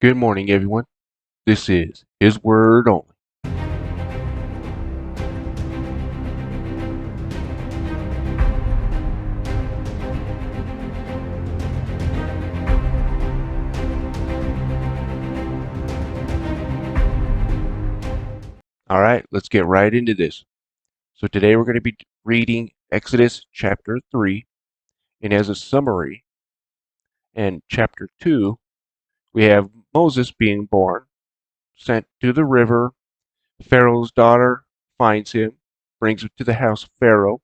Good morning, everyone. This is His Word Only. All right, let's get right into this. So, today we're going to be reading Exodus chapter 3, and as a summary, in chapter 2, we have Moses being born, sent to the river. Pharaoh's daughter finds him, brings him to the house of Pharaoh.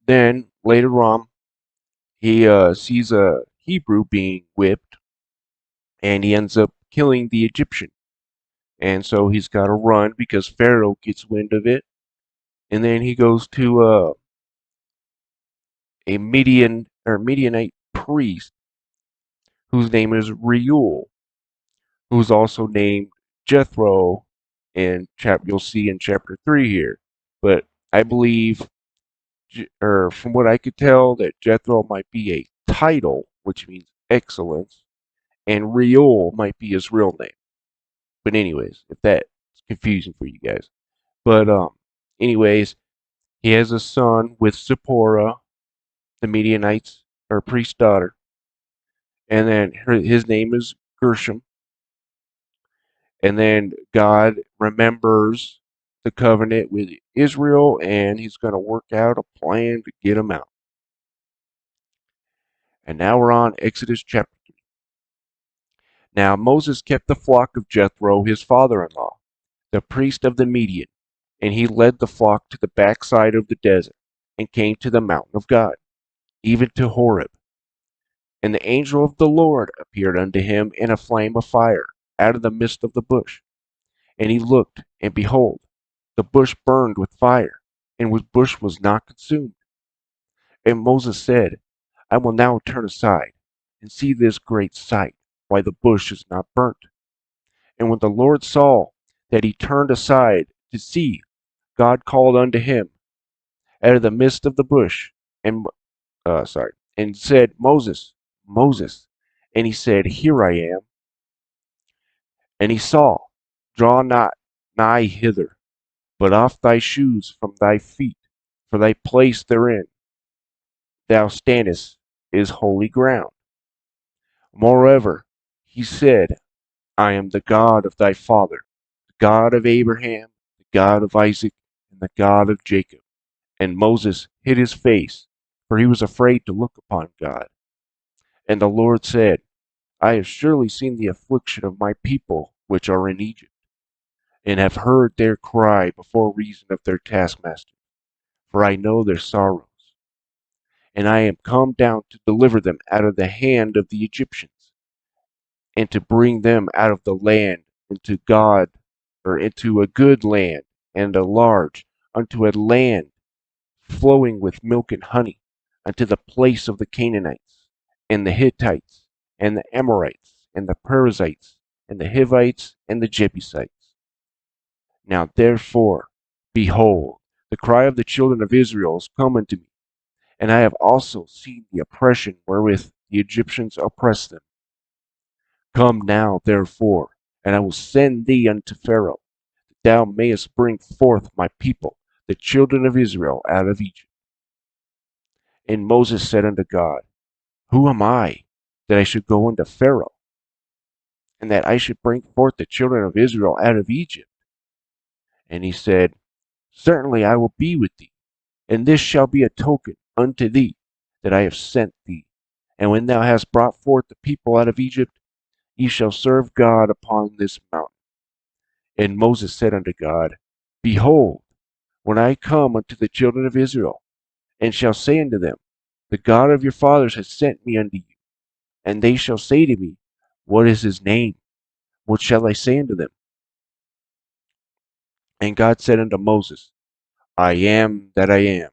Then, later on, he sees a Hebrew being whipped, and he ends up killing the Egyptian. And so he's got to run because Pharaoh gets wind of it. And then he goes to a Midianite priest whose name is Reuel, who's also named Jethro you'll see in chapter 3 here. But I believe, or from what I could tell, that Jethro might be a title, which means excellence, and Reuel might be his real name. But anyways, if that's confusing for you guys. But anyways, he has a son with Zipporah, the Midianites or priest's daughter, and then his name is Gershom. And then God remembers the covenant with Israel, and He's going to work out a plan to get them out. And now we're on Exodus chapter 3. Now Moses kept the flock of Jethro, his father-in-law, the priest of the Midian, and he led the flock to the backside of the desert, and came to the mountain of God, even to Horeb. And the angel of the Lord appeared unto him in a flame of fire out of the midst of the bush. And he looked, and behold, the bush burned with fire, and the bush was not consumed. And Moses said, I will now turn aside, and see this great sight, why the bush is not burnt. And when the Lord saw that he turned aside to see, God called unto him out of the midst of the bush, and and said, Moses, Moses. And he said, Here I am. And he saw, Draw not nigh hither, but off thy shoes from thy feet, for thy place therein thou standest is holy ground. Moreover, he said, I am the God of thy father, the God of Abraham, the God of Isaac, and the God of Jacob. And Moses hid his face, for he was afraid to look upon God. And the Lord said, I have surely seen the affliction of my people which are in Egypt, and have heard their cry before reason of their taskmasters, for I know their sorrows. And I am come down to deliver them out of the hand of the Egyptians, and to bring them out of the land into God, or into a good land, and a large, unto a land flowing with milk and honey, unto the place of the Canaanites, and the Hittites, and the Amorites, and the Perizzites, and the Hivites, and the Jebusites. Now therefore, behold, the cry of the children of Israel is come unto me, and I have also seen the oppression wherewith the Egyptians oppress them. Come now, therefore, and I will send thee unto Pharaoh, that thou mayest bring forth my people, the children of Israel, out of Egypt. And Moses said unto God, Who am I, that I should go unto Pharaoh, and that I should bring forth the children of Israel out of Egypt? And he said, Certainly I will be with thee, and this shall be a token unto thee that I have sent thee. And when thou hast brought forth the people out of Egypt, ye shall serve God upon this mountain. And Moses said unto God, Behold, when I come unto the children of Israel, and shall say unto them, The God of your fathers has sent me unto you, and they shall say to me, What is his name? What shall I say unto them? And God said unto Moses, I am that I am.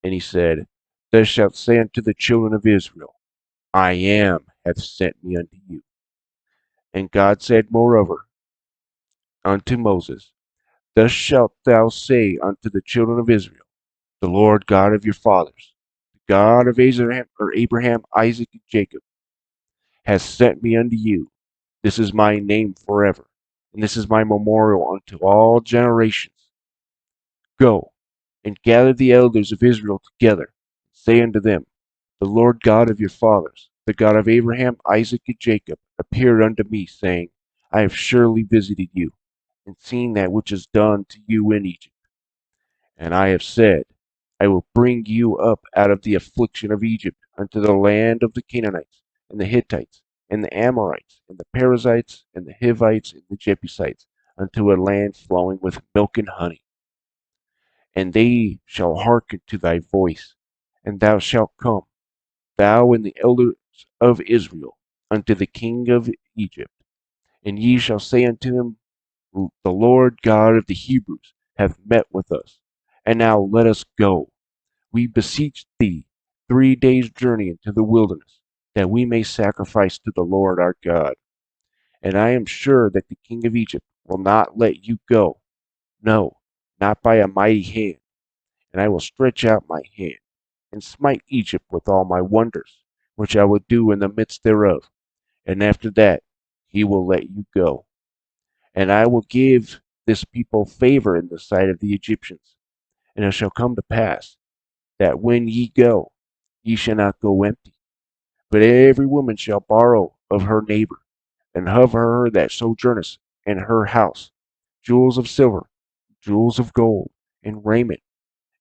And he said, Thou shalt say unto the children of Israel, I am hath sent me unto you. And God said moreover unto Moses, Thus shalt thou say unto the children of Israel, The Lord God of your fathers, the God of Abraham, Isaac, and Jacob, has sent me unto you. This is my name forever, and this is my memorial unto all generations. Go, and gather the elders of Israel together, and say unto them, The Lord God of your fathers, the God of Abraham, Isaac, and Jacob, appeared unto me, saying, I have surely visited you, and seen that which is done to you in Egypt. And I have said, I will bring you up out of the affliction of Egypt unto the land of the Canaanites, and the Hittites, and the Amorites, and the Perizzites, and the Hivites, and the Jebusites, unto a land flowing with milk and honey. And they shall hearken to thy voice, and thou shalt come, thou and the elders of Israel, unto the king of Egypt. And ye shall say unto him, The Lord God of the Hebrews hath met with us. And now let us go, we beseech thee, 3 days' journey into the wilderness, that we may sacrifice to the Lord our God. And I am sure that the king of Egypt will not let you go, no, not by a mighty hand. And I will stretch out my hand, and smite Egypt with all my wonders, which I will do in the midst thereof. And after that he will let you go. And I will give this people favor in the sight of the Egyptians. And it shall come to pass, that when ye go, ye shall not go empty, but every woman shall borrow of her neighbor, and of her that sojourneth in her house, jewels of silver, jewels of gold, and raiment.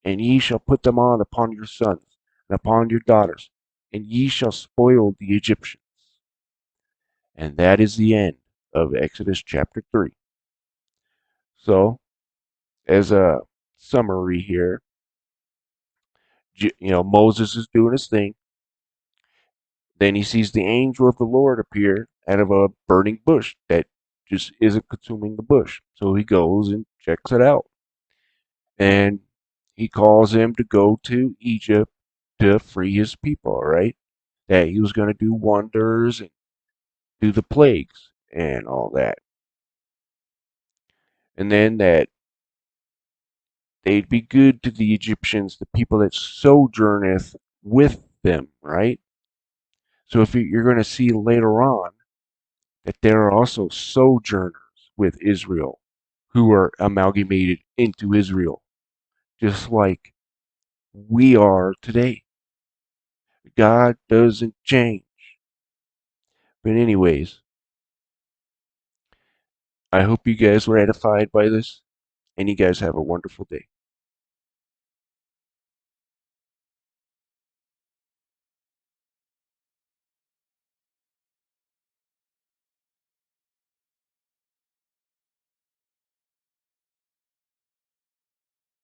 And ye shall put them on upon your sons, and upon your daughters, and ye shall spoil the Egyptians. And that is the end of Exodus chapter 3. So, as a summary here, Moses is doing his thing. Then he sees the angel of the Lord appear out of a burning bush that just isn't consuming the bush. So he goes and checks it out. And he calls him to go to Egypt to free his people, right? That he was going to do wonders and do the plagues and all that. And then that they'd be good to the Egyptians, the people that sojourneth with them, right? So if you're going to see later on that there are also sojourners with Israel who are amalgamated into Israel, just like we are today. God doesn't change. But anyways, I hope you guys were edified by this, and you guys have a wonderful day.